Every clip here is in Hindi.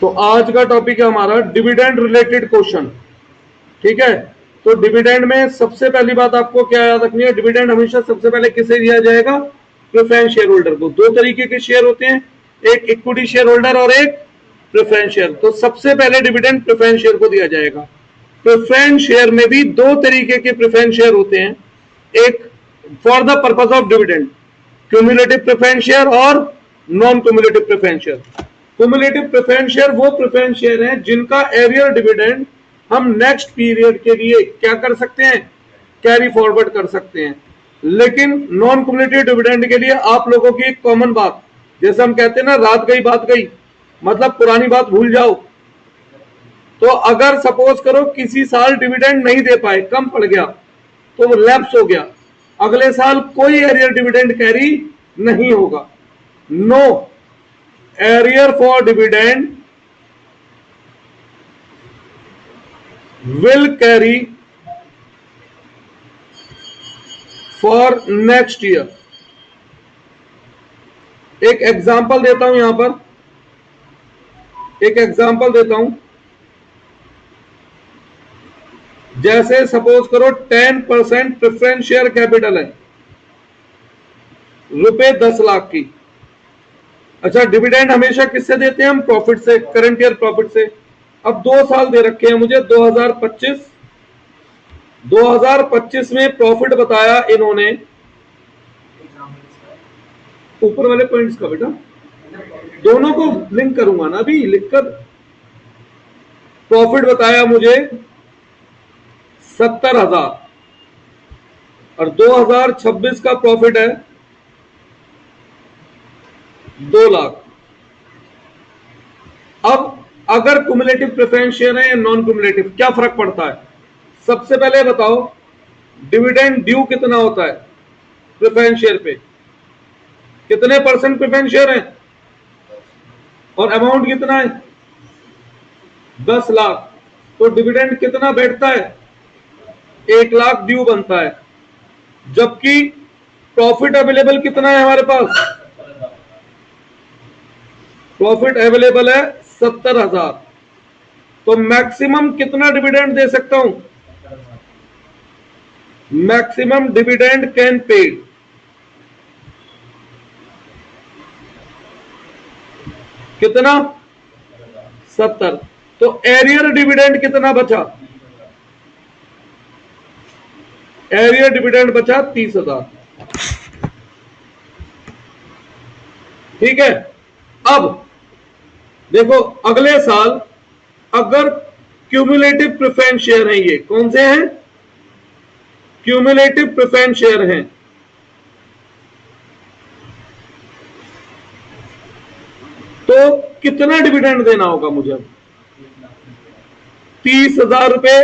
तो आज का टॉपिक है हमारा डिविडेंड रिलेटेड क्वेश्चन। ठीक है, तो डिविडेंड में सबसे पहली बात आपको क्या याद रखनी है, डिविडेंड हमेशा सबसे पहले किसे दिया जाएगा, प्रेफरेंस शेयर होल्डर को। दो तरीके के शेयर होते हैं, एक इक्विटी शेयर होल्डर और एक प्रेफरेंस शेयर। तो सबसे पहले डिविडेंड प्रेफरेंस शेयर को दिया जाएगा। प्रेफरेंस शेयर में भी दो तरीके के प्रेफरेंस शेयर होते हैं, एक for the purpose of dividend, cumulative preference share और non cumulative preference share. Cumulative preference share वो प्रेफरेंस शेयर हैं जिनका एरियर डिविडेंड हम नेक्स्ट पीरियड के लिए क्या कर सकते हैं, कैरी फॉरवर्ड कर सकते हैं। लेकिन नॉन क्यूमुलेटिव डिविडेंड के लिए आप लोगों की एक कॉमन बात, जैसे हम कहते हैं ना, रात गई बात गई, मतलब पुरानी बात भूल जाओ। तो अगर सपोज करो किसी साल डिविडेंड नहीं दे पाए, कम पड़ गया, तो वो लैप्स हो गया, अगले साल कोई एरियर डिविडेंड कैरी नहीं होगा। No arrear for dividend will carry for next year। एक एग्जांपल देता हूं, यहां पर एक एग्जांपल देता हूं। जैसे सपोज करो 10% प्रेफरेंस शेयर कैपिटल है, रुपए 10 लाख की। अच्छा, डिविडेंड हमेशा किससे देते हैं हम, प्रॉफिट से, करंट ईयर प्रॉफिट से। अब 2 साल दे रखे हैं मुझे, 2025 में प्रॉफिट बताया इन्होंने, ऊपर वाले पॉइंट्स का बेटा दोनों को लिंक करूंगा ना अभी लिखकर। प्रॉफिट बताया मुझे 70,000 और 2026 का प्रॉफिट है 2 लाख। अब अगर क्यूमुलेटिव प्रेफरेंस शेयर है या नॉन क्यूमुलेटिव, क्या फर्क पड़ता है? सबसे पहले बताओ, डिविडेंड ड्यू कितना होता है प्रेफरेंस शेयर पे, कितने परसेंट प्रेफरेंस शेयर है और अमाउंट कितना है, 10 लाख। तो डिविडेंड कितना बैठता है, 1 लाख ड्यू बनता है। जबकि प्रॉफिट अवेलेबल कितना है हमारे पास, प्रॉफिट अवेलेबल है 70,000। तो मैक्सिमम कितना डिविडेंड दे सकता हूं, मैक्सिमम डिविडेंड कैन पेड कितना, 70। तो एरियर डिविडेंड कितना बचा, एरियर डिविडेंड बचा 30,000। ठीक है। अब देखो अगले साल अगर क्यूमुलेटिव प्रेफरेंस शेयर है, ये कौन से हैं, क्यूमुलेटिव प्रेफरेंस शेयर हैं, तो कितना डिविडेंड देना होगा मुझे, 30,000 रुपए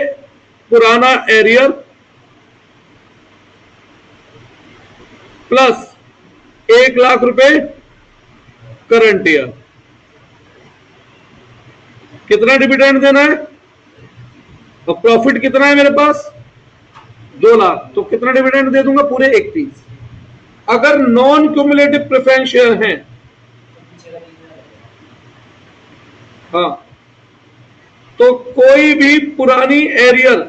पुराना एरियर प्लस 1 लाख रुपए करंट ईयर। कितना डिविडेंड देना है, और प्रॉफिट कितना है मेरे पास, 2 लाख। तो कितना डिविडेंड दे दूंगा, पूरे 31। अगर नॉन क्यूमुलेटिव प्रेफरेंस शेयर हैं, हाँ, तो कोई भी पुरानी एरियर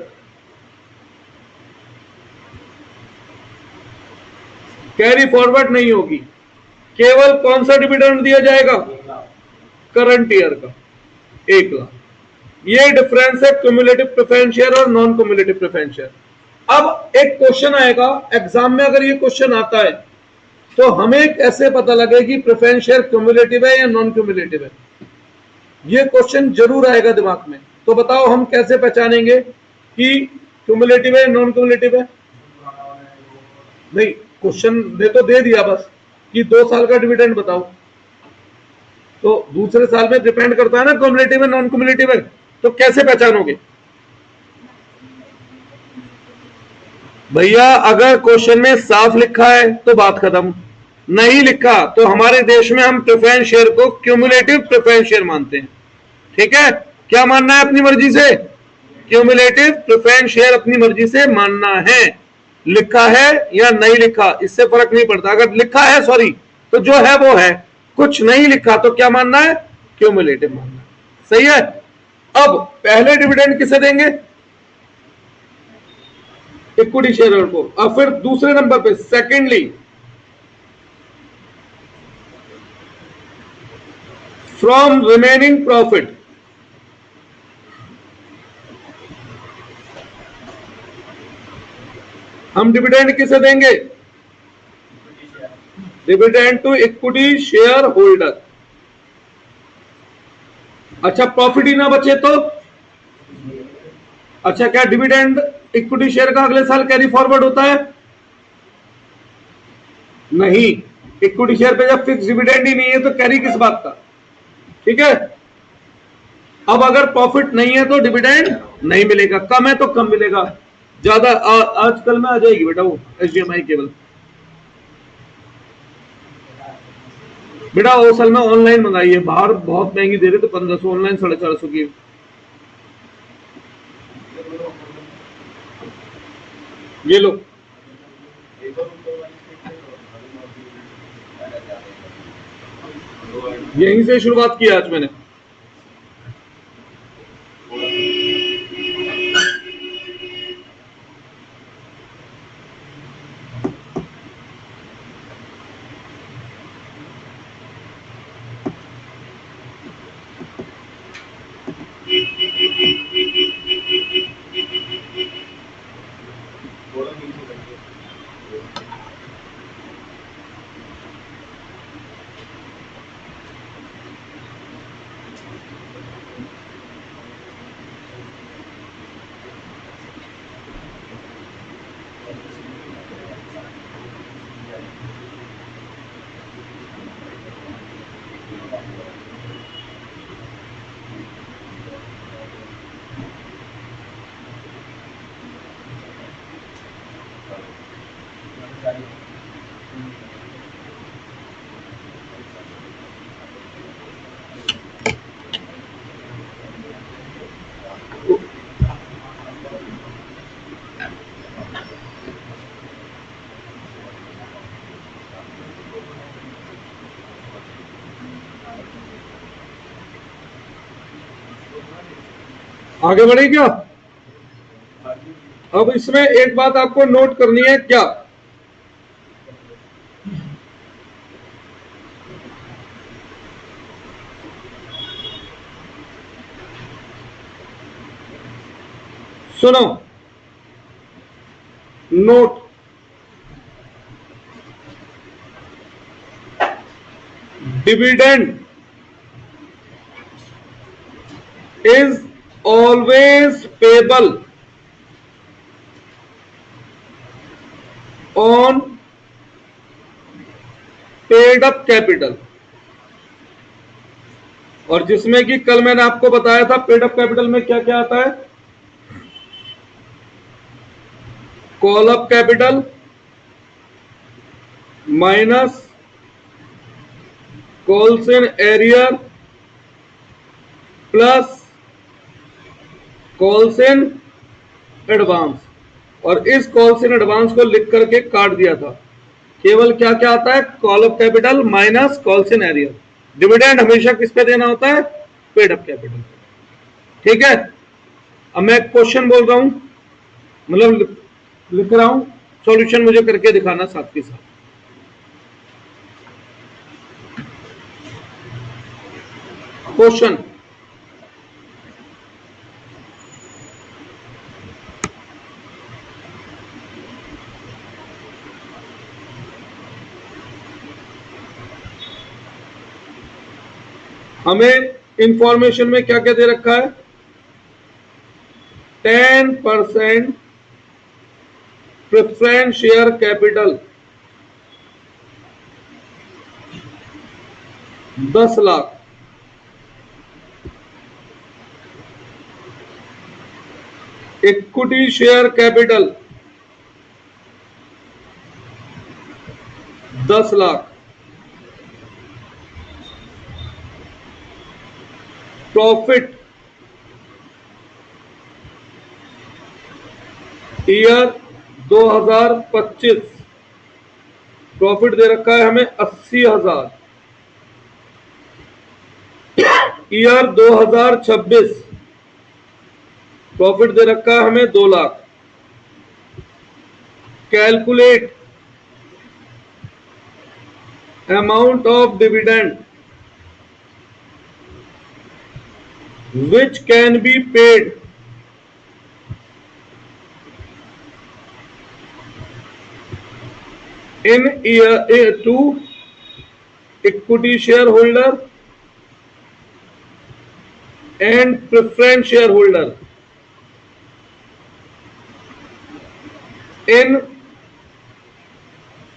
कैरी फॉरवर्ड नहीं होगी, केवल कौन सा डिविडेंड दिया जाएगा, करंट ईयर का 1 लाख। ये डिफरेंस है क्यूमुलेटिव प्रेफरेंस शेयर और नॉन क्यूमुलेटिव प्रेफरेंस शेयर। अब एक क्वेश्चन आएगा एग्जाम में, अगर ये क्वेश्चन आता है तो हमें कैसे पता लगे कि प्रेफरेंस शेयर क्यूमुलेटिव है या नॉन क्यूमुलेटिव है, ये क्वेश्चन जरूर आएगा दिमाग में। तो बताओ हम कैसे पहचानेंगे कि क्यूमुलेटिव है नॉन क्यूमुलेटिव है? नहीं, क्वेश्चन दे दिया बस कि 2 साल का डिविडेंड बताओ, तो दूसरे साल में डिपेंड करता है ना क्यूमुलेटिव है नॉन क्यूमुलेटिव है, तो कैसे पहचानोगे भैया? अगर क्वेश्चन में साफ लिखा है तो बात खत्म, नहीं लिखा तो हमारे देश में हम प्रेफरेंस शेयर को क्यूमुलेटिव प्रेफरेंस शेयर मानते हैं। ठीक है, क्या मानना है अपनी मर्जी से, क्यूमुलेटिव प्रेफरेंस शेयर अपनी मर्जी से मानना है। लिखा है या नहीं लिखा इससे फर्क नहीं पड़ता, अगर लिखा है सॉरी तो जो है वो है, कुछ नहीं लिखा तो क्या मानना है, क्यूमुलेटिव मानना है। सही है। अब पहले डिविडेंड किसे देंगे? इक्विटी शेयर को। अब फिर दूसरे नंबर पे सेकेंडली फ्रॉम रिमेनिंग प्रॉफिट, हम डिविडेंड किसे देंगे? Dividend to equity share holder. अच्छा प्रॉफिट ही ना बचे तो? अच्छा क्या डिविडेंड इक्विटी शेयर का अगले साल कैरी फॉरवर्ड होता है? नहीं, इक्विटी शेयर पे जब फिक्स डिविडेंड ही नहीं है तो कैरी किस बात का? ठीक है। अब अगर प्रॉफिट नहीं है तो डिविडेंड नहीं मिलेगा, कम है तो कम मिलेगा, ज्यादा आजकल में आ जाएगी बेटा वो एचडीएमआई केबल। बेटा वो साल में ऑनलाइन मंगाई है, बाहर बहुत महंगी दे रहे थे 1500, ऑनलाइन 450 की। ये लो, यहीं से शुरुआत की आज मैंने। आगे बढ़े क्या? अब इसमें एक बात आपको नोट करनी है, क्या? सुनो, note, dividend is always payable on paid up capital। और जिसमें कि कल मैंने आपको बताया था पेड अप कैपिटल में क्या क्या आता है? Call up capital minus calls in arrear plus calls in advance. और इस कॉल्स इन एडवांस को लिख करके काट दिया था। केवल क्या क्या आता है? Call up capital minus calls in arrear. Dividend हमेशा किस पे देना होता है? Paid up capital. ठीक है। अब मैं क्वेश्चन बोल रहा हूं, मतलब लिख रहा हूं, सॉल्यूशन मुझे करके दिखाना साथ के साथ। क्वेश्चन, हमें इंफॉर्मेशन में क्या क्या दे रखा है? 10% preference share capital 10 lakh, equity share capital 10 lakh, profit year 2025, profit दे रखा है हमें 80,000। ईयर 2026 प्रॉफिट दे रखा है हमें 2 lakh. Calculate amount of dividend which can be paid in year to equity shareholder and preference shareholder in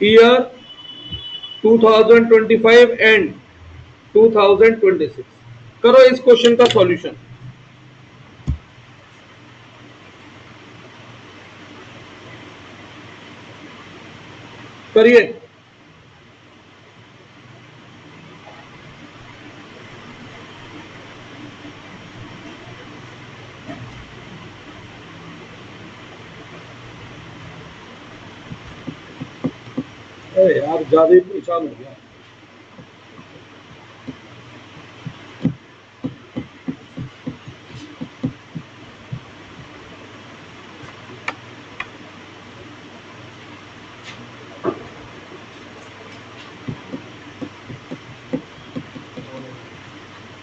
year 2025 and 2026। करो इस क्वेश्चन का सॉल्यूशन। करिए। अरे यार ज्यादा ही परेशान हो गया।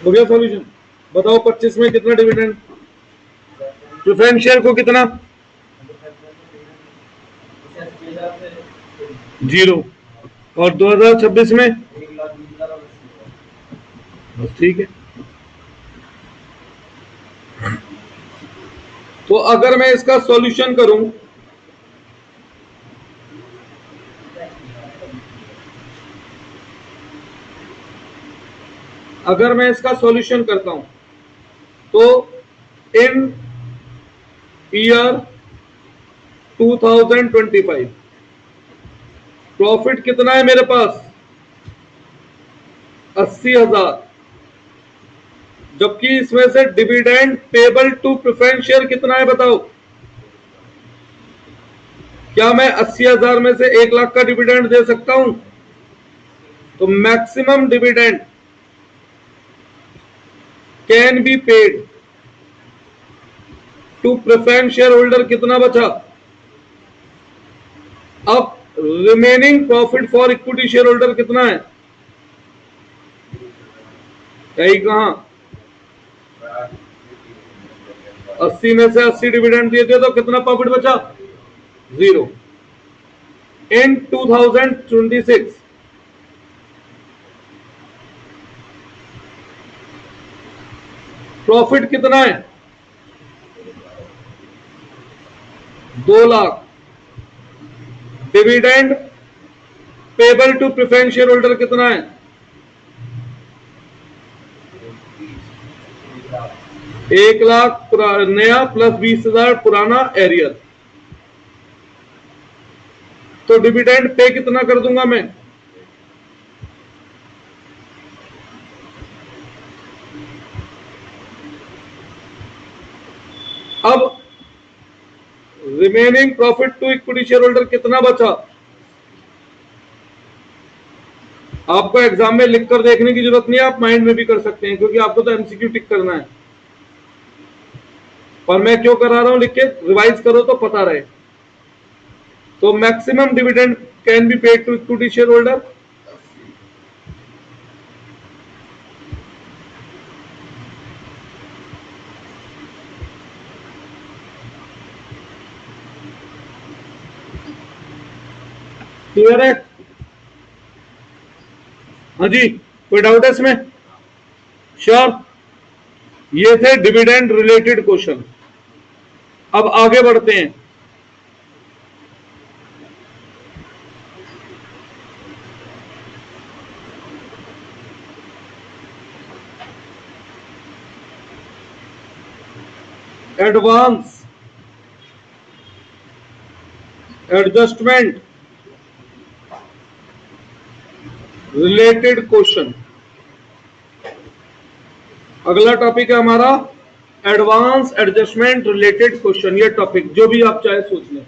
हो गया सॉल्यूशन। बताओ 25 में कितना डिविडेंड, प्रेफरेंस शेयर को कितना, 0, और 2026 में बस ठीक है। तो अगर मैं इसका सॉल्यूशन करूं, अगर मैं इसका सॉल्यूशन करता हूं तो इन ईयर 2025 प्रॉफिट कितना है मेरे पास, 80,000, जबकि इसमें से dividend payable to preference share कितना है बताओ। क्या मैं 80,000 में से 1 लाख का डिविडेंड दे सकता हूं? तो maximum dividend can be paid to preference share holder कितना बचा। अब remaining profit for equity share holder कितना है, यही कहां 80 में से 80 डिविडेंड दिए थे तो कितना प्रॉफिट बचा, 0। इन 2026 प्रॉफिट कितना है, 2 lakh. Dividend payable to preference share holder कितना है, 1 लाख नया प्लस 20,000 पुराना एरियर। तो डिविडेंड पे कितना कर दूंगा मैं, अब remaining profit to equity share holder कितना बचा। आपको एग्जाम में लिखकर देखने की जरूरत नहीं है, आप माइंड में भी कर सकते हैं क्योंकि आपको तो एमसीक्यू टिक करना है। पर मैं क्यों करा रहा हूं लिख के, रिवाइज करो तो पता रहे। तो maximum dividend can be paid to equity share holder, clear है। हाँ जी, कोई डाउट है इसमें, श्योर। ये थे डिविडेंड रिलेटेड क्वेश्चन। अब आगे बढ़ते हैं। Advance adjustment related question. अगला टॉपिक है हमारा एडवांस एडजस्टमेंट रिलेटेड क्वेश्चन। ये टॉपिक जो भी आप चाहे सोच लें।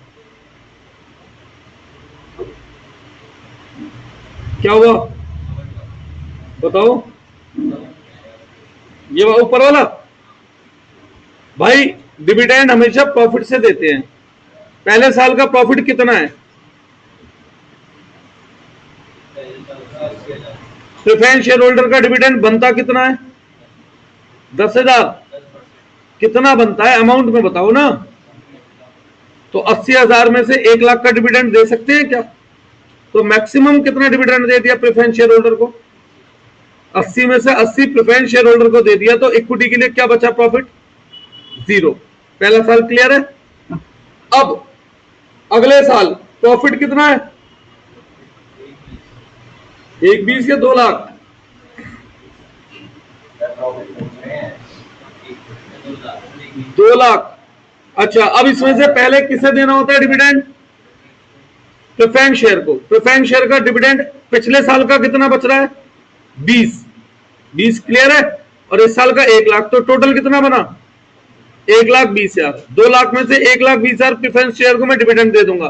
क्या हुआ बताओ, ये ऊपर वाला भाई, डिविडेंड हमेशा प्रॉफिट से देते हैं। पहले साल का प्रॉफिट कितना है? प्रेफरेंस शेयर होल्डर का डिविडेंड बनता कितना है? 10,000। कितना बनता है अमाउंट में बताओ ना। तो 80,000 में से 1 लाख का डिविडेंड दे सकते हैं क्या? तो मैक्सिमम कितना डिविडेंड दे दिया प्रेफरेंस शेयर होल्डर को? 80 में से 80 प्रेफरेंस शेयर होल्डर को दे दिया, तो इक्विटी के लिए क्या बचा? प्रॉफिट 0। पहला साल क्लियर है। अब अगले साल प्रॉफिट कितना है? 1,20 या 2 लाख? 2 लाख। अच्छा, अब इसमें से पहले किसे देना होता है डिविडेंड? प्रेफरेंस शेयर को। प्रेफरेंस शेयर का डिविडेंड पिछले साल का कितना बच रहा है? 20 क्लियर है। और इस साल का 1 लाख, तो टोटल कितना बना? 1,20,000। 2 लाख में से 1,20,000 प्रेफरेंस शेयर को मैं डिविडेंड दे दूंगा,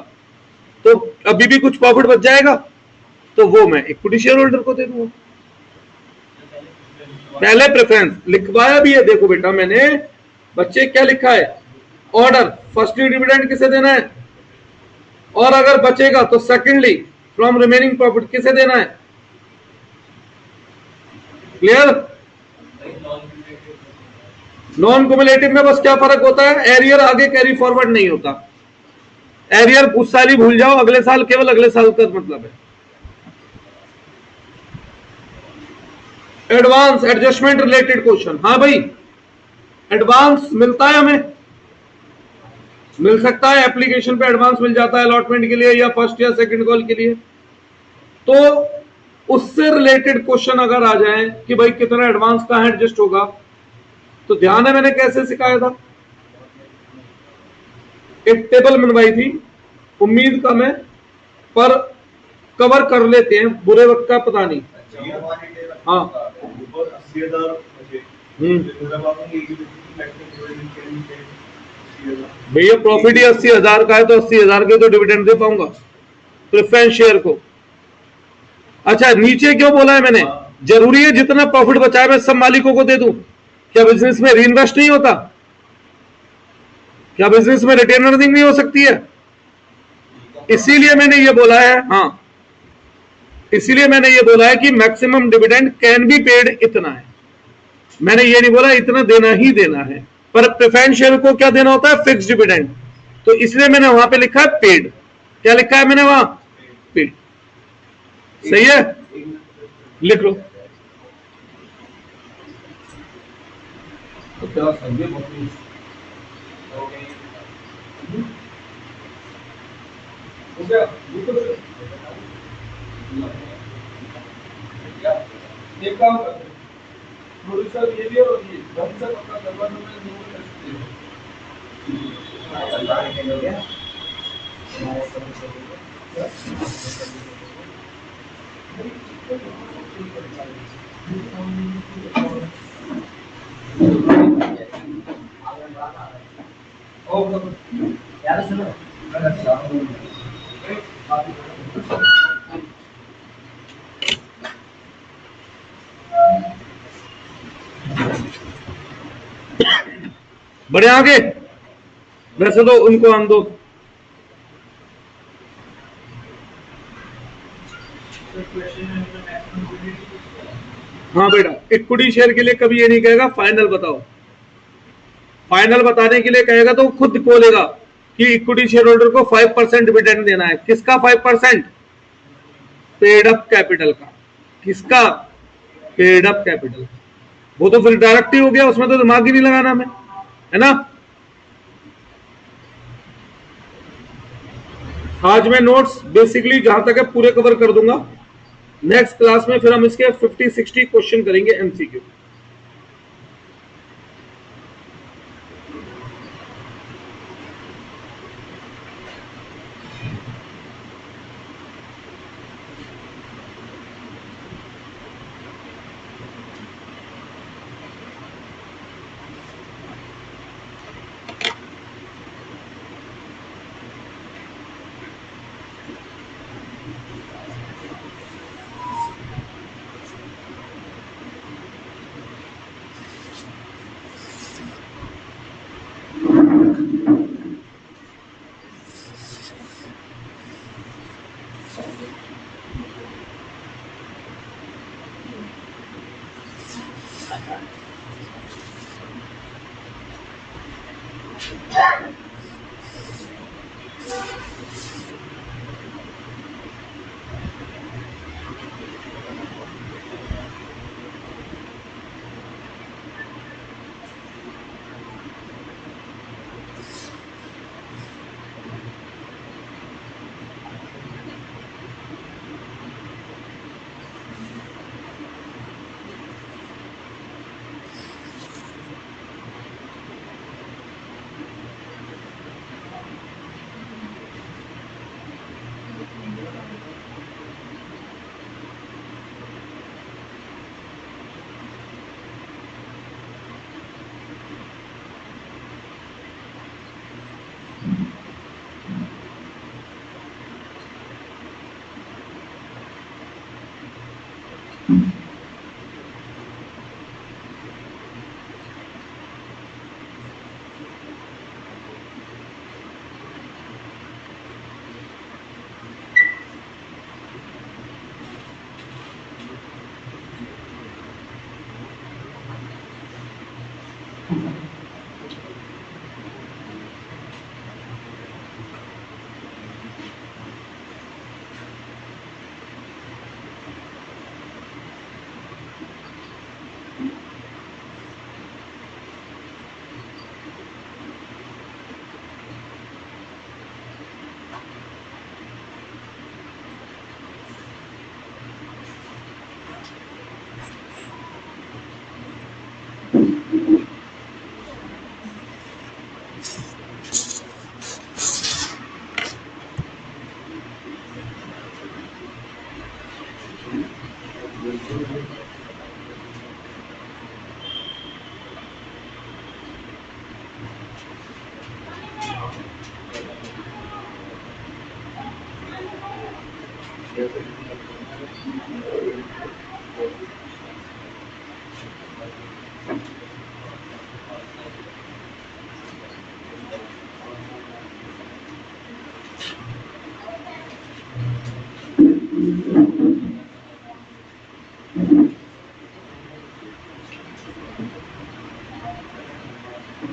तो अभी भी कुछ प्रॉफिट बच जाएगा, तो वो मैं इक्विटी शेयर होल्डर को दे दूंगा। पहले प्रेफरेंस लिखवाया भी है, देखो बेटा मैंने, बच्चे क्या लिखा है? ऑर्डर फर्स्टली डिविडेंड किसे देना है, और अगर बचेगा तो सेकेंडली फ्रॉम रिमेनिंग प्रॉफिट किसे देना है। क्लियर? नॉन क्युमुलेटिव में बस क्या फर्क होता है? एरियर आगे कैरी फॉरवर्ड नहीं होता। एरियर उस साल ही भूल जाओ, अगले साल केवल अगले साल का मतलब है। Advance adjustment related question. हाँ भाई, एडवांस मिलता है हमें, मिल सकता है एप्लीकेशन पे एडवांस मिल जाता है अलॉटमेंट के लिए या फर्स्ट या सेकंड कॉल के लिए। तो उससे रिलेटेड क्वेश्चन अगर आ जाए कि भाई कितना एडवांस कहां एडजस्ट होगा, तो ध्यान है मैंने कैसे सिखाया था? एक टेबल बनवाई थी, उम्मीद कम है पर कवर कर लेते हैं, बुरे वक्त का पता नहीं। हाँ भैया, प्रॉफिट ही 80,000 का है, तो 80,000 के तो डिविडेंड दे पाऊंगा प्रेफरेंस शेयर को। अच्छा, नीचे क्यों बोला है मैंने? जरूरी है जितना प्रॉफिट बचा है मैं सब मालिकों को दे दूं? क्या बिजनेस में रीइन्वेस्ट नहीं होता? क्या बिजनेस में रिटेन अर्निंग नहीं हो सकती है? इसीलिए मैंने ये बोला है, हाँ, इसीलिए मैंने ये बोला है कि maximum dividend can be paid इतना है। मैंने ये नहीं बोला इतना देना ही देना है, पर प्रेफरेंस शेयर को क्या देना होता है? Fix dividend. तो इसलिए मैंने वहां पे लिखा है पेड। क्या लिखा है मैंने वहां? पेड। सही है, लिख लो। एक काम करते हैं, प्रोड्यूसर ये भी और ये ढंग से पता करवाने में जरूर यार सुनो, बढ़े आगे। वैसे तो उनको हम दो, हाँ बेटा, इक्विटी शेयर के लिए कभी ये नहीं कहेगा फाइनल बताओ। फाइनल बताने के लिए कहेगा तो खुद बोलेगा कि इक्विटी शेयर होल्डर को 5% डिविडेंड देना है। किसका 5%? पेड अप कैपिटल का। किसका? Paid up capital. वो तो फिर डायरेक्ट ही हो गया, उसमें तो दिमाग ही नहीं लगाना हमें, है ना। आज मैं नोट्स बेसिकली जहां तक है पूरे कवर कर दूंगा। नेक्स्ट क्लास में फिर हम इसके 50-60 क्वेश्चन करेंगे एमसीक्यू।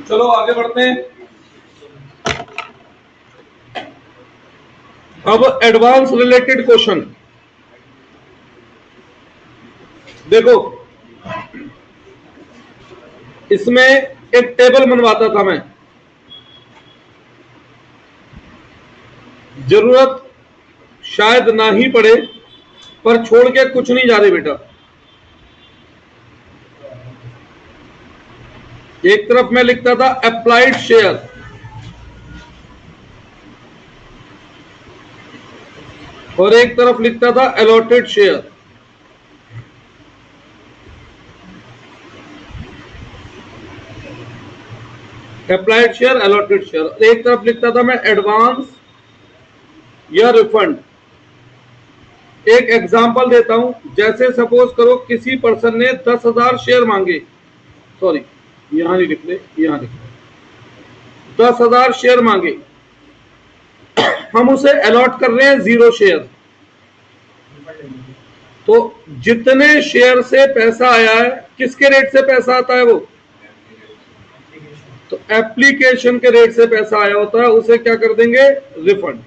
चलो आगे बढ़ते हैं। अब एडवांस रिलेटेड क्वेश्चन देखो, इसमें एक टेबल बनवाता था मैं, जरूरत शायद ना ही पड़े, पर छोड़ के कुछ नहीं जा रहे बेटा। एक तरफ मैं लिखता था अप्लाइड शेयर, और एक तरफ लिखता था allotted share. Applied share, allotted share. एक तरफ लिखता था मैं एडवांस या रिफंड। एक एग्जांपल देता हूं, जैसे सपोज करो किसी पर्सन ने 10,000 शेयर मांगे, सॉरी यहां नहीं लिख ले, यहां लिख ले, 10,000 शेयर मांगे, हम उसे अलॉट कर रहे हैं 0 शेयर। तो जितने शेयर से पैसा आया है, किसके रेट से पैसा आता है वो? तो एप्लीकेशन के रेट से पैसा आया होता है, उसे क्या कर देंगे? रिफंड।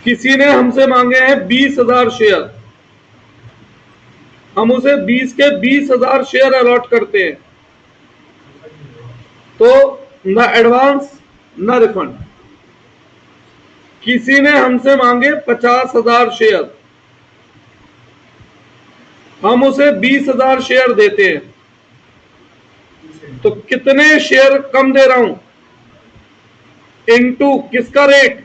किसी ने हमसे मांगे हैं 20,000 शेयर, हम उसे 20 के 20,000 शेयर अलॉट करते हैं, तो ना एडवांस ना रिफंड। किसी ने हमसे मांगे 50,000 शेयर, हम उसे 20,000 शेयर देते हैं, तो कितने शेयर कम दे रहा हूं? इनटू किसका रेट?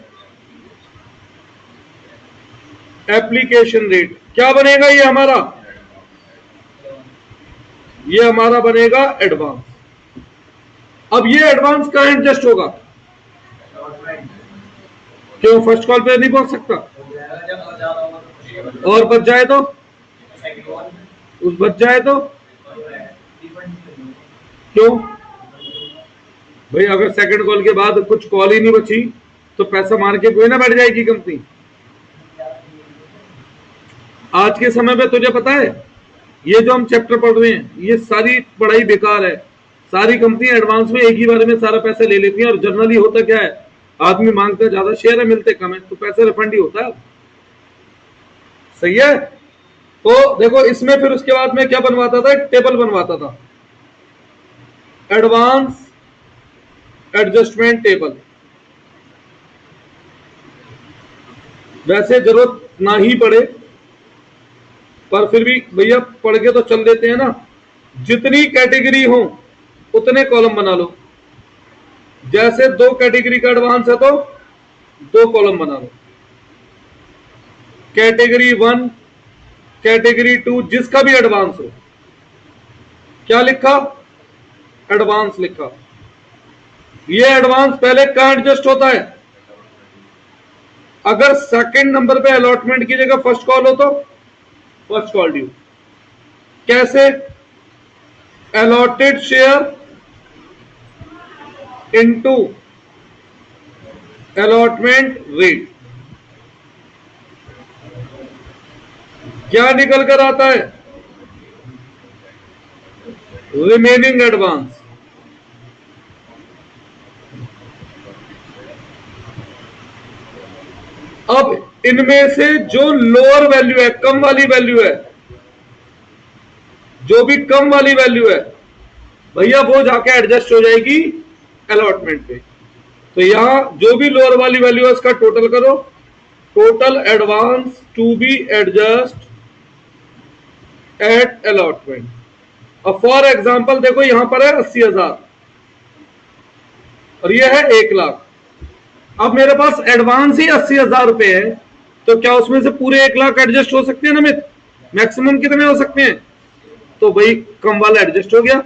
Application rate. क्या बनेगा ये हमारा? ये हमारा बनेगा एडवांस। अब ये एडवांस कहां एडजस्ट होगा? क्यों फर्स्ट कॉल पे नहीं पहुंच सकता? और बच जाए तो? उस बच जाए तो क्यों भाई? अगर सेकंड कॉल के बाद कुछ कॉल ही नहीं बची तो पैसा मार के कोई ना बैठ जाएगी कंपनी। आज के समय में तुझे पता है ये जो हम चैप्टर पढ़ रहे हैं ये सारी पढ़ाई बेकार है। सारी कंपनी एडवांस में एक ही बार में सारा पैसा ले लेती हैं और जनरली होता क्या है, आदमी मांगता ज्यादा, शेयर है मिलते कम है, तो पैसा रिफंड ही होता है। सही है। तो देखो इसमें फिर उसके बाद में क्या बनवाता था, टेबल बनवाता था, एडवांस एडजस्टमेंट टेबल। वैसे जरूरत ना ही पड़े पर फिर भी भैया पढ़ के तो चल देते हैं ना। जितनी कैटेगरी हो उतने कॉलम बना लो। जैसे 2 कैटेगरी का एडवांस है तो 2 कॉलम बना लो। कैटेगरी 1, कैटेगरी 2, जिसका भी एडवांस हो, क्या लिखा, एडवांस लिखा। ये एडवांस पहले कहां एडजस्ट होता है, अगर सेकंड नंबर पे अलॉटमेंट की जगह फर्स्ट कॉल हो तो फर्स्ट कॉल ड्यू। कैसे, allotted share into allotment rate. क्या निकल कर आता है, रिमेनिंग एडवांस। अब इनमें से जो लोअर वैल्यू है, कम वाली वैल्यू है, जो भी कम वाली वैल्यू है भैया वो जाके एडजस्ट हो जाएगी अलॉटमेंट पे। तो यहां जो भी लोअर वाली वैल्यू है उसका टोटल करो, total advance to be adjust at allotment. अब फॉर एग्जांपल देखो यहां पर है 80,000 और यह है 1 लाख। अब मेरे पास एडवांस ही 80,000 रुपए है, तो क्या उसमें से पूरे 1 लाख एडजस्ट हो सकते हैं ना मित्र? मैक्सिमम कितने हो सकते हैं? तो भाई कम वाला एडजस्ट हो गया।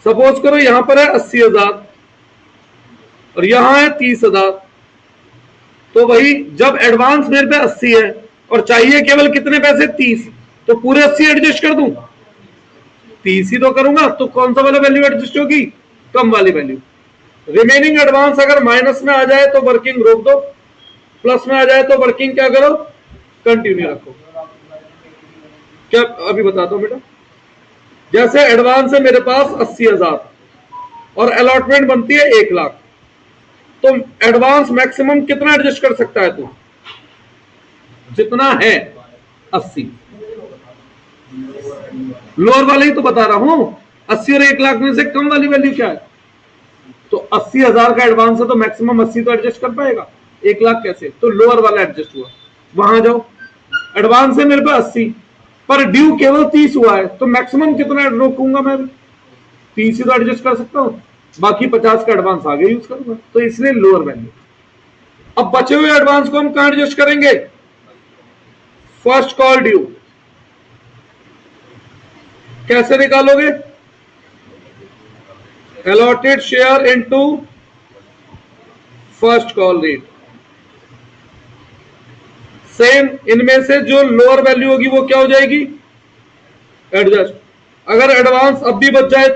सपोज करो यहां पर है 80,000 और यहां है 30,000, तो भाई जब एडवांस मेरे पे 80 है और चाहिए केवल कितने पैसे, 30, तो पूरे 80 एडजस्ट कर दूं? 30 ही तो करूंगा, तो कौन सा वाला वैल्यू एडजस्ट होगी, कम वाली वैल्यू। रिमेनिंग एडवांस अगर माइनस में आ जाए तो वर्किंग रोक दो, प्लस में आ जाए तो वर्किंग क्या करो, कंटिन्यू रखो। क्या अभी बताता हूं बेटा। जैसे एडवांस है मेरे पास 80,000 और अलॉटमेंट बनती है 1 लाख, तो एडवांस मैक्सिमम कितना एडजस्ट कर सकता है तू, जितना है 80। लोअर वाले ही तो बता रहा हूं, 80 और 1 लाख में से कम वाली वैल्यू क्या है, तो 80,000 का एडवांस है तो मैक्सिमम 80 तो एडजस्ट कर पाएगा, 1 लाख कैसे, तो लोअर वाला एडजस्ट हुआ। वहां जाओ, एडवांस है मेरे पे 80 पर ड्यू केवल 30 हुआ है, तो मैक्सिमम कितना रोकूंगा मैं, 30 ही तो एडजस्ट कर सकता हूं, बाकी 50 का एडवांस आगे यूज करूंगा, तो इसलिए लोअर वैल्यू। अब बचे हुए एडवांस को हम कहां एडजस्ट करेंगे, फर्स्ट कॉल ड्यू। कैसे निकालोगे, allotted share into first call rate. Same इनमें से जो लोअर वैल्यू होगी वो क्या हो जाएगी, एडजस्ट। अगर एडवांस अब भी बच जाए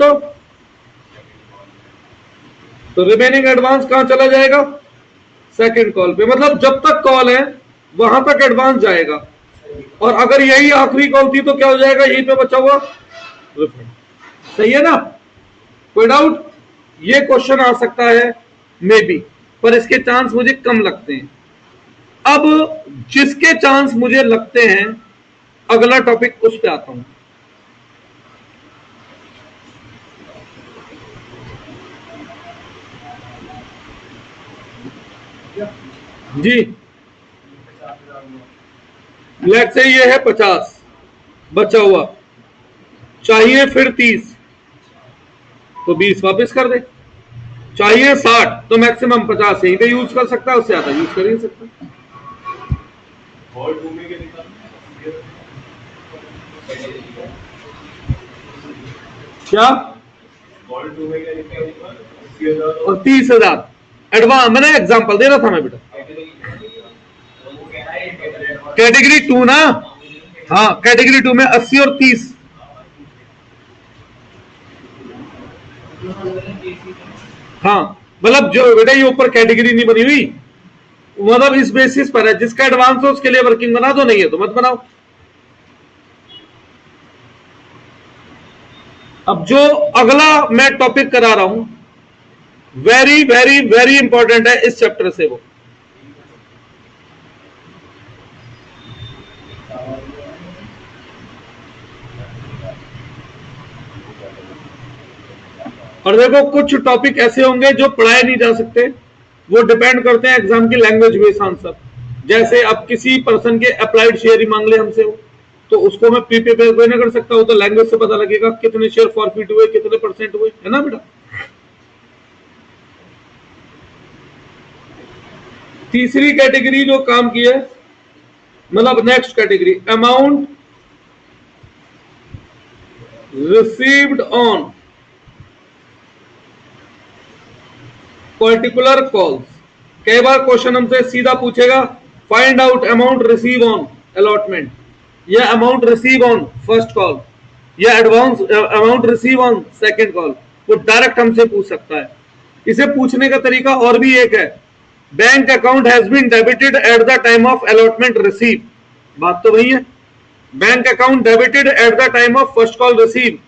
तो रिमेनिंग एडवांस कहां चला जाएगा, सेकंड कॉल पे। मतलब जब तक कॉल है वहां तक एडवांस जाएगा, और अगर यही आखिरी कॉल थी तो क्या हो जाएगा, यहीं पे बचा हुआ रिफंड। सही है ना, कोई डाउट? ये क्वेश्चन आ सकता है मे बी, पर इसके चांस मुझे कम लगते हैं। अब जिसके चांस मुझे लगते हैं अगला टॉपिक उस पे आता हूं। जी लेट से ये है 50 बचा हुआ, चाहिए फिर 30 तो 20 वापस कर दे, चाहिए 60 तो मैक्सिमम 50 यहीं पे यूज कर सकता है, उससे ज्यादा यूज कर ही नहीं सकता। क्या और 30,000 एडवांस, मैंने एग्जांपल दे रहा था मैं बेटा, कैटेगरी 2 ना, हाँ कैटेगरी 2 में 80 और 30। हाँ मतलब जो बेटा ये ऊपर कैटेगरी नहीं बनी हुई, मतलब इस बेसिस पर है, जिसका एडवांस हो उसके लिए वर्किंग बना दो, नहीं है तो मत बनाओ। अब जो अगला मैं टॉपिक करा रहा हूं, वेरी वेरी वेरी इंपॉर्टेंट है इस चैप्टर से वो। और देखो कुछ टॉपिक ऐसे होंगे जो पढ़ाए नहीं जा सकते, वो डिपेंड करते हैं एग्जाम की लैंग्वेज बेस्ड आंसर। जैसे अब किसी पर्सन के अप्लाइड शेयर ही मांग ले हमसे वो, तो उसको मैं प्रीपेयर कोई नहीं कर सकता, वो तो लैंग्वेज से पता लगेगा कितने शेयर फॉरफिट हुए, कितने परसेंट हुए, है ना बेटा। तीसरी कैटेगरी जो काम की है, मतलब next category, amount received on particular calls. कई बार क्वेश्चन हमसे सीधा पूछेगा, find out amount receive on allotment, या amount receive on first call, या advance amount receive on second call. वो डायरेक्ट हमसे पूछ सकता है। इसे पूछने का तरीका और भी एक है, bank account has been debited at the time of allotment receive, बात तो वही है। Bank account debited at the time of first call receive,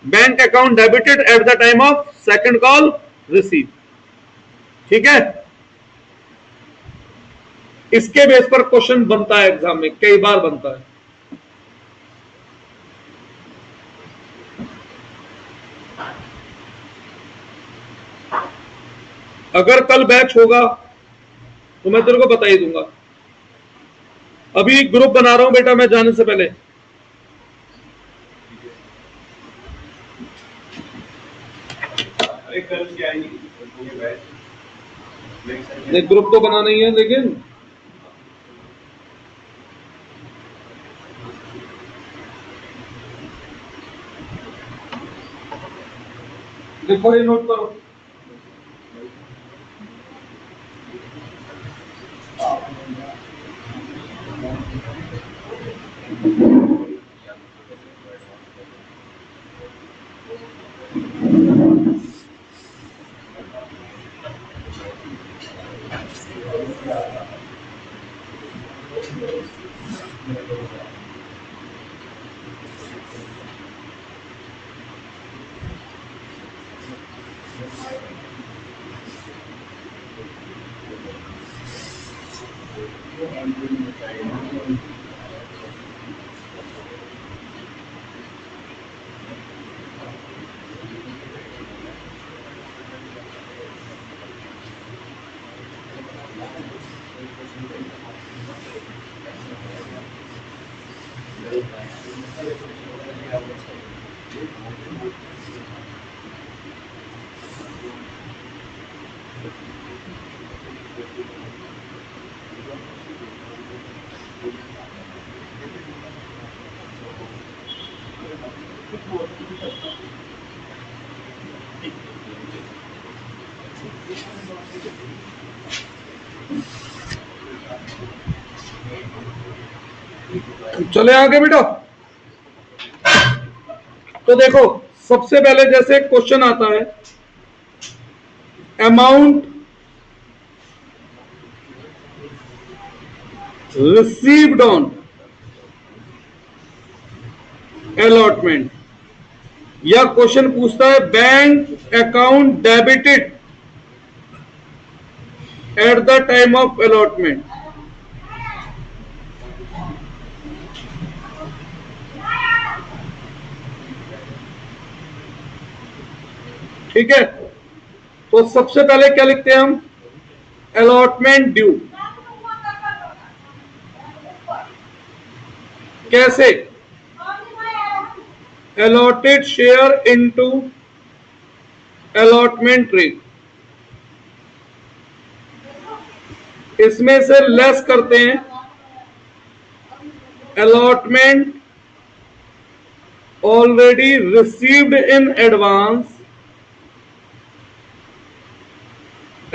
bank account debited at the time of second call receive. ठीक है, इसके बेस पर क्वेश्चन बनता है एग्जाम में, कई बार बनता है। अगर कल बैच होगा तो मैं तेरे को बता ही दूंगा। अभी ग्रुप बना रहा हूं बेटा मैं जाने से पहले। ग्रुप तो बनाना ही है, लेकिन देखो ये नोट करो, चले आगे बेटा। तो देखो सबसे पहले जैसे क्वेश्चन आता है, अमाउंट रिसीव्ड ऑन अलॉटमेंट, या क्वेश्चन पूछता है bank account debited at the time of allotment. ठीक है, तो सबसे पहले क्या लिखते हैं हम, अलॉटमेंट ड्यू। कैसे, allotted share into allotment rate, इसमें से लेस करते हैं allotment already received in advance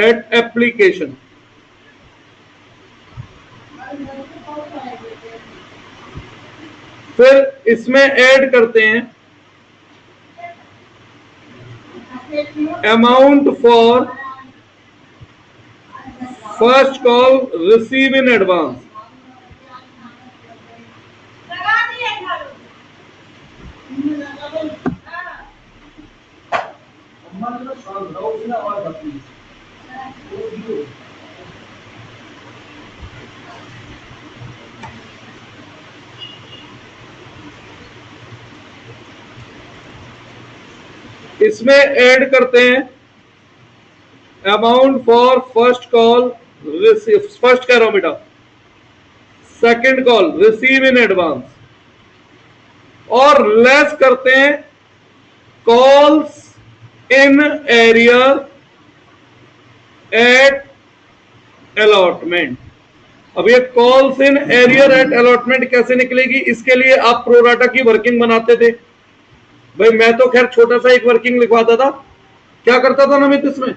at application। फिर इसमें ऐड करते हैं amount for first call receive in advance. इसमें ऐड करते हैं amount for first call receive, first कह रहा हूं बेटा, second call receive in advance, और लेस करते हैं calls in arrear at allotment. अब ये calls in arrear at allotment कैसे निकलेगी? इसके लिए आप प्रोराटा की वर्किंग बनाते थे। भाई मैं तो खैर छोटा सा एक वर्किंग लिखवाता था। क्या करता था नमित इसमें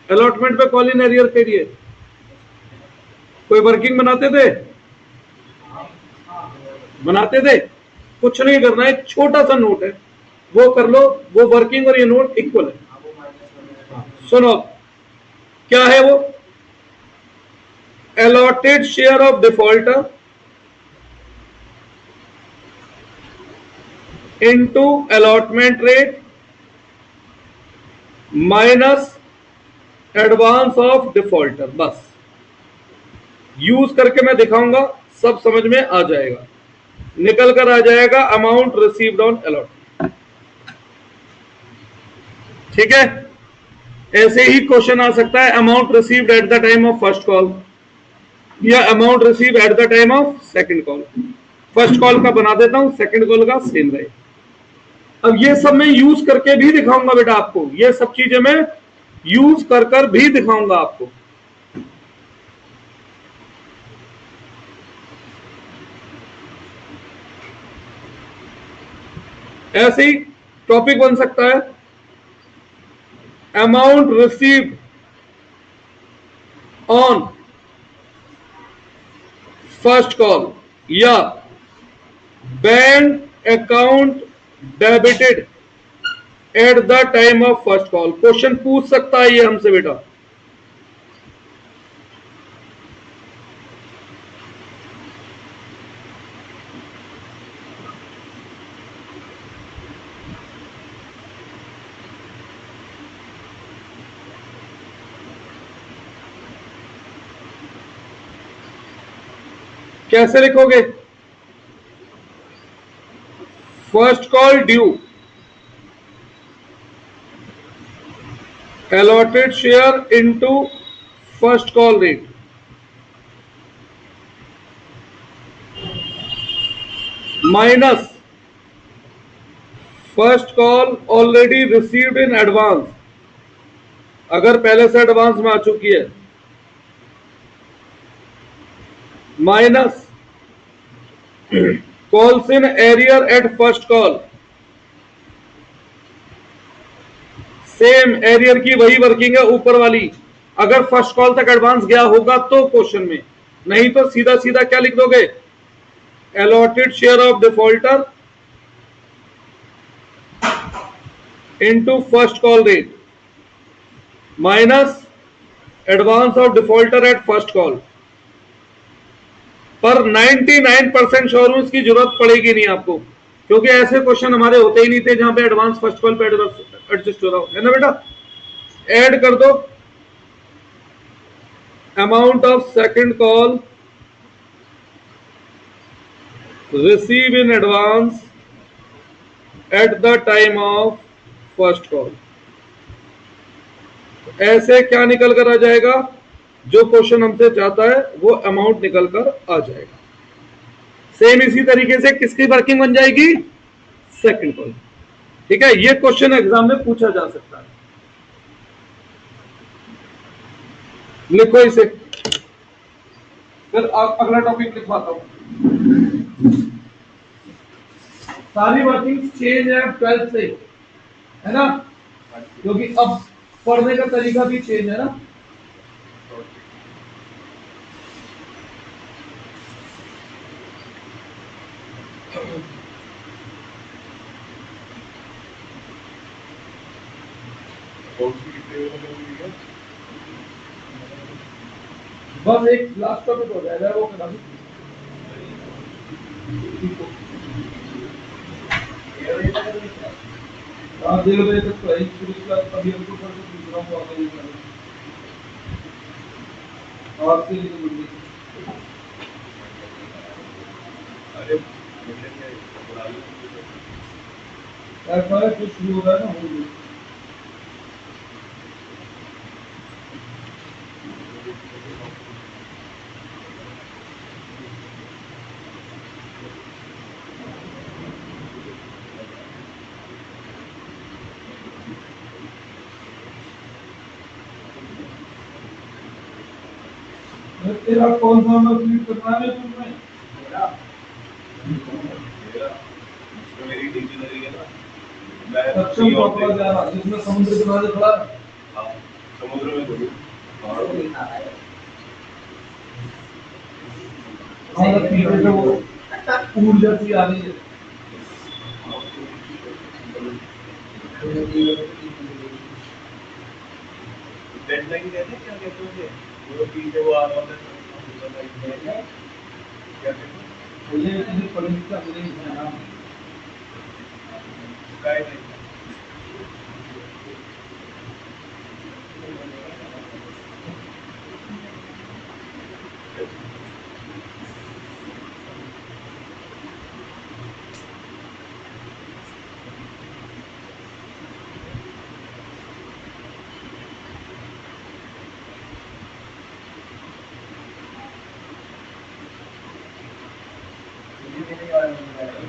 अलॉटमेंट पे कॉल इन एरियर के लिए कोई वर्किंग बनाते थे? बनाते थे? कुछ नहीं करना है, छोटा सा नोट है वो कर लो, वो वर्किंग और ये नोट इक्वल है। सुनो क्या है वो, allotted share of defaulter into allotment rate minus advance of defaulter. बस यूज करके मैं दिखाऊंगा, सब समझ में आ जाएगा, निकल कर आ जाएगा अमाउंट रिसीव्ड ऑन अलॉटमेंट। ठीक है, ऐसे ही क्वेश्चन आ सकता है amount received at the time of first call या amount receive at the time of second call. First call का बना देता हूं, सेकंड कॉल का सेम रहे। अब ये सब मैं यूज करके भी दिखाऊंगा बेटा आपको, ये सब चीजें मैं यूज कर भी दिखाऊंगा आपको। ऐसे ही टॉपिक बन सकता है amount received on first call या bank account debited at the time of first call. Question पूछ सकता है ये हमसे बेटा। कैसे लिखोगे? First call due, allotted share into first call rate minus first call already received in advance, अगर पहले से एडवांस में आ चुकी है, minus calls in arrear at first call, same arrear की वही वर्किंग है ऊपर वाली, अगर फर्स्ट कॉल तक एडवांस गया होगा तो क्वेश्चन में, नहीं तो सीधा सीधा क्या लिख दोगे, allotted share of defaulter into first call rate minus advance of defaulter at first call। पर 99% श्योर हूं इसकी जरूरत पड़ेगी नहीं आपको, क्योंकि ऐसे क्वेश्चन हमारे होते ही नहीं थे जहां पे एडवांस फर्स्ट कॉल पे एडजस्ट हो रहा हो, है ना बेटा। ऐड कर दो amount of second call receive in advance at the time of first call. ऐसे क्या निकल कर आ जाएगा, जो क्वेश्चन हमसे चाहता है वो अमाउंट निकल कर आ जाएगा। सेम इसी तरीके से किसकी वर्किंग बन जाएगी, सेकंड कॉल। ठीक है, ये क्वेश्चन एग्जाम में पूछा जा सकता है। लिखो इसे, फिर अगला टॉपिक लिखवाता हूं। सारी वर्किंग चेंज है 12 से, है ना, क्योंकि अब पढ़ने का तरीका भी चेंज है ना। बस एक लास्ट टॉपिक हो जाएगा, वो करा आप देख रहे थे तो फिर उसका अभी हमको कर दूसरा को आगे और से अरे ऐसा है कुछ शुरू हो रहा है ना हो गया तेरा कौन सा नंबर क्लिक करना है तुम्हें मेरी डिक्शनरी है ना, मैं सक्षम पकड़ा जा रहा जिसमें समुद्र के किनारे खड़ा है हाँ, समुद्र में थोड़ी हमारा पीछे से वो ऊर्जा सी आ रही है डेडलाइन कहते हैं, क्या कहते हैं वो पीछे वो आ रहा है, क्या कहते हैं ये किसी पढ़ने का मुझे नहीं नाम गाइडलाइन।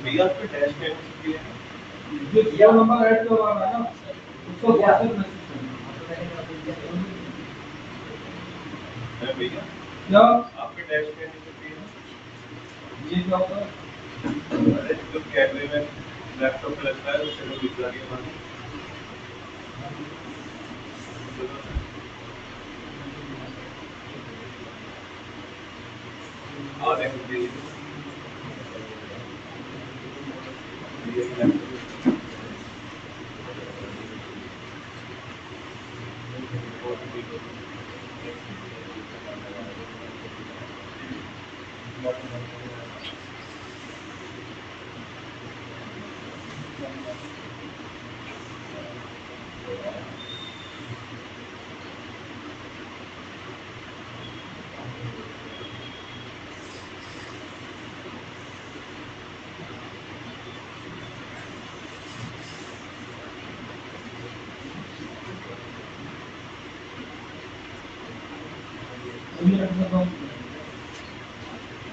भैया आपके डैश पे भी है जो ये नंबर ऐड करवाना है ना उसको व्हाट्सएप मैसेज है भैया, क्या आपके डैश पे भी है। ये क्या होता है अरे जो कैमरे में लैपटॉप पे लगता है उससे वो दिखा रही है आधे घंटे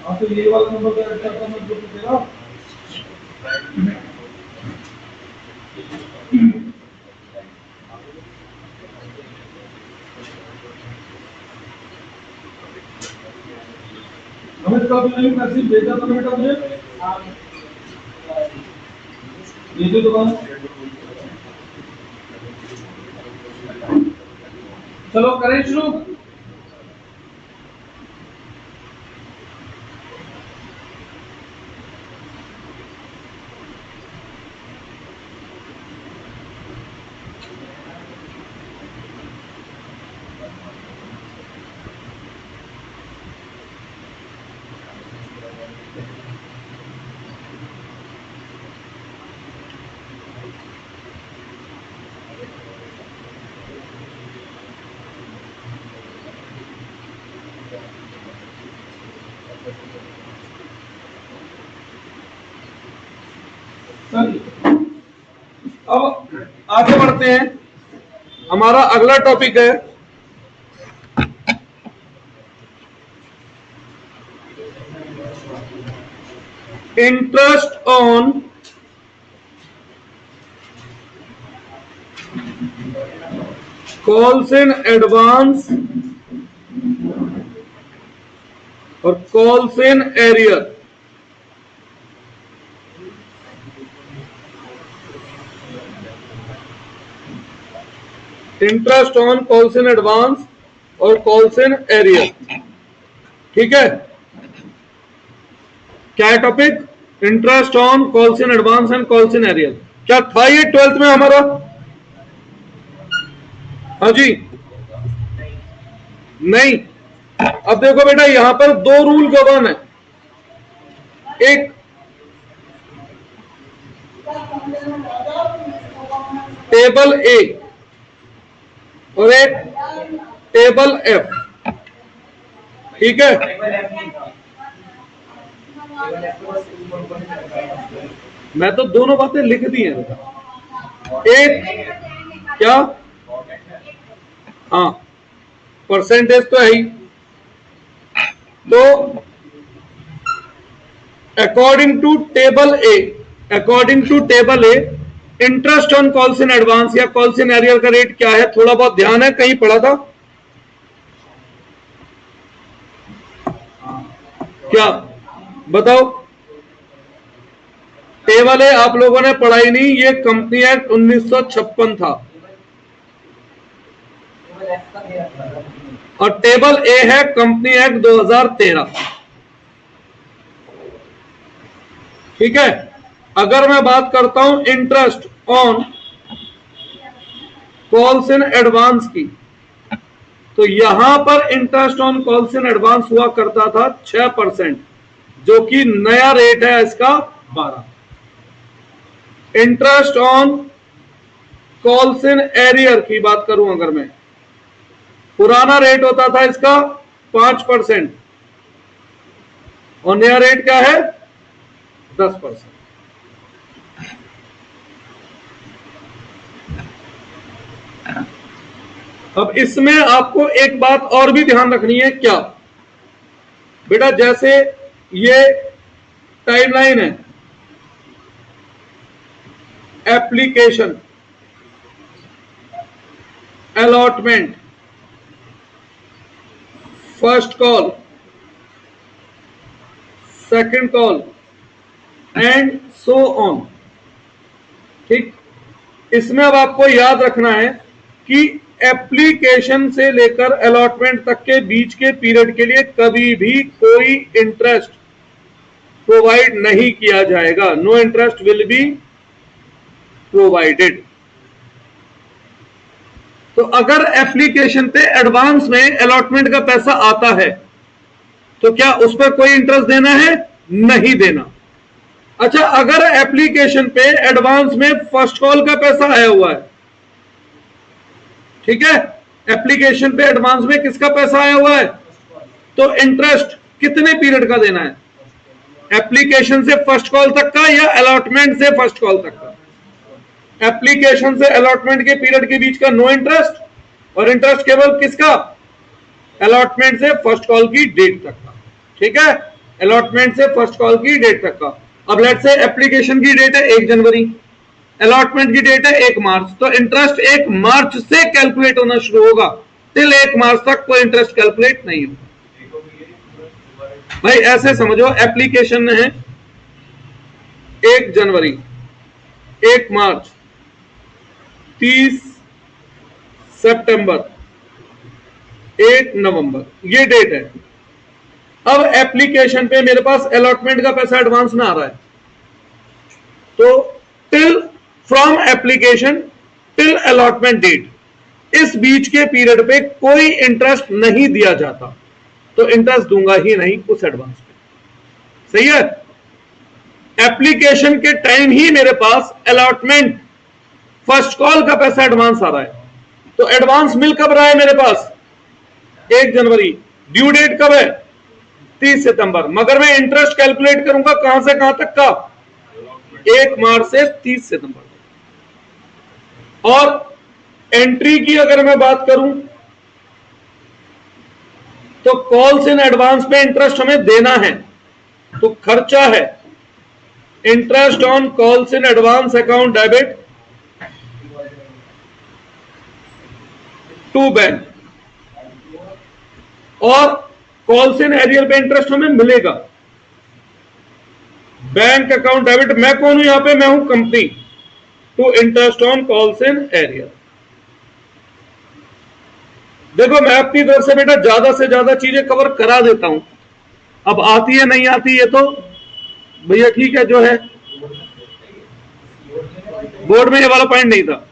हाँ तो ये वाला नंबर का ऐड करता मैं जो तेरा हमें कब नहीं मैसेज भेजा था बेटा मुझे भेजो दुकान चलो करें शुरू अब आगे बढ़ते हैं। हमारा अगला टॉपिक है interest on calls in advance और calls in arrear. Interest on calls in advance और कॉल्स इन एरियर। ठीक है, क्या है topic? Interest on calls in advance and calls in arrear. क्या था ये 12th में हमारा? हाँ जी, नहीं। अब देखो बेटा, यहां पर दो रूल गवर्न है। एक टेबल ए और एक टेबल एफ, ठीक है। मैं तो दोनों बातें लिख दी हैं बेटा। एक क्या, हाँ परसेंटेज तो है ही। तो according to table A interest on calls in advance या कॉल्स इन एरियर का रेट क्या है, थोड़ा बहुत ध्यान है, कहीं पढ़ा था क्या, बताओ। टेबल ए आप लोगों ने पढ़ाई नहीं, ये कंपनी एक्ट 1956 था, और टेबल ए है कंपनी एक्ट 2013, ठीक है। अगर मैं बात करता हूं interest on calls in advance की, तो यहां पर interest on calls in advance हुआ करता था 6%, जो कि नया रेट है इसका 12। Interest on calls in arrear की बात करूं अगर मैं, पुराना रेट होता था इसका 5% और नया रेट क्या है 10%। अब इसमें आपको एक बात और भी ध्यान रखनी है, क्या बेटा, जैसे ये टाइमलाइन है, application, allotment, first call, second call and so on, ठीक। इसमें अब आपको याद रखना है कि एप्लीकेशन से लेकर अलॉटमेंट तक के बीच के पीरियड के लिए कभी भी कोई इंटरेस्ट प्रोवाइड नहीं किया जाएगा। No interest will be provided. तो अगर एप्लीकेशन पे एडवांस में अलॉटमेंट का पैसा आता है तो क्या उस पर कोई इंटरेस्ट देना है, नहीं देना। अच्छा, अगर एप्लीकेशन पे एडवांस में फर्स्ट कॉल का पैसा आया हुआ है, ठीक है, एप्लीकेशन पे एडवांस में किसका पैसा आया हुआ है, तो इंटरेस्ट कितने पीरियड का देना है, एप्लीकेशन से फर्स्ट कॉल तक का या अलॉटमेंट से फर्स्ट कॉल तक का। एप्लीकेशन से अलॉटमेंट के पीरियड के बीच का नो इंटरेस्ट, और इंटरेस्ट केवल किसका, अलॉटमेंट से फर्स्ट कॉल की डेट तक का, ठीक है, अलॉटमेंट से फर्स्ट कॉल की डेट तक का। अब लेट्स से एप्लीकेशन की डेट है 1 जनवरी, अलॉटमेंट की डेट है 1 मार्च, तो इंटरेस्ट 1 मार्च से कैलकुलेट होना शुरू होगा, टिल 1 मार्च तक कोई इंटरेस्ट कैलकुलेट नहीं होगा। भाई ऐसे समझो, एप्लीकेशन है 1 जनवरी, 1 मार्च, 30 सितंबर, 1 नवंबर, ये डेट है। अब एप्लीकेशन पे मेरे पास अलॉटमेंट का पैसा एडवांस में आ रहा है, तो till from application till allotment date, इस बीच के पीरियड पे कोई इंटरेस्ट नहीं दिया जाता, तो इंटरेस्ट दूंगा ही नहीं उस एडवांस पे, सही है। एप्लीकेशन के टाइम ही मेरे पास अलॉटमेंट फर्स्ट कॉल का पैसा एडवांस आ रहा है, तो एडवांस मिल कब रहा है मेरे पास, 1 जनवरी, ड्यू डेट कब है 30 सितंबर, मगर मैं इंटरेस्ट कैलकुलेट करूंगा कहां से कहां तक का, 1 मार्च से 30 सितंबर। और एंट्री की अगर मैं बात करूं तो कॉल्स इन एडवांस पे इंटरेस्ट हमें देना है, तो खर्चा है interest on calls in advance account debit to bank, और कॉल्स इन एरियर पे इंटरेस्ट हमें मिलेगा बैंक अकाउंट डेबिट। मैं कौन हूं यहां पे, मैं हूं company, to interest on calls in arrear. देखो मैं अपनी तरफ से बेटा ज्यादा से ज्यादा चीजें कवर करा देता हूं, अब आती है नहीं आती है तो भैया ठीक है, जो है बोर्ड में ये वाला पॉइंट नहीं था।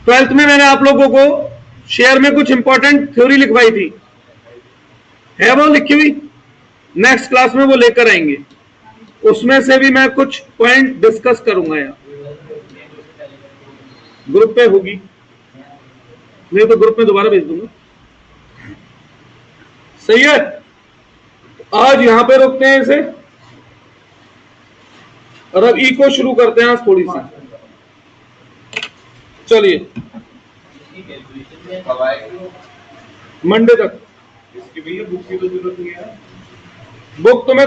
12th में मैंने आप लोगों को शेयर में कुछ इंपॉर्टेंट थ्योरी लिखवाई थी, है वो लिखी हुई, नेक्स्ट क्लास में वो लेकर आएंगे, उसमें से भी मैं कुछ पॉइंट डिस्कस करूंगा यहाँ, ग्रुप पे होगी, नहीं तो ग्रुप में दोबारा भेज दूंगा। सही है, आज यहां पे रोकते हैं इसे और अब ई को शुरू करते हैं आज थोड़ी सी। चलिए कब आएगी? मंडे तक इसकी भैया बुक की तो जरूरत नहीं है। बुक तुम्हें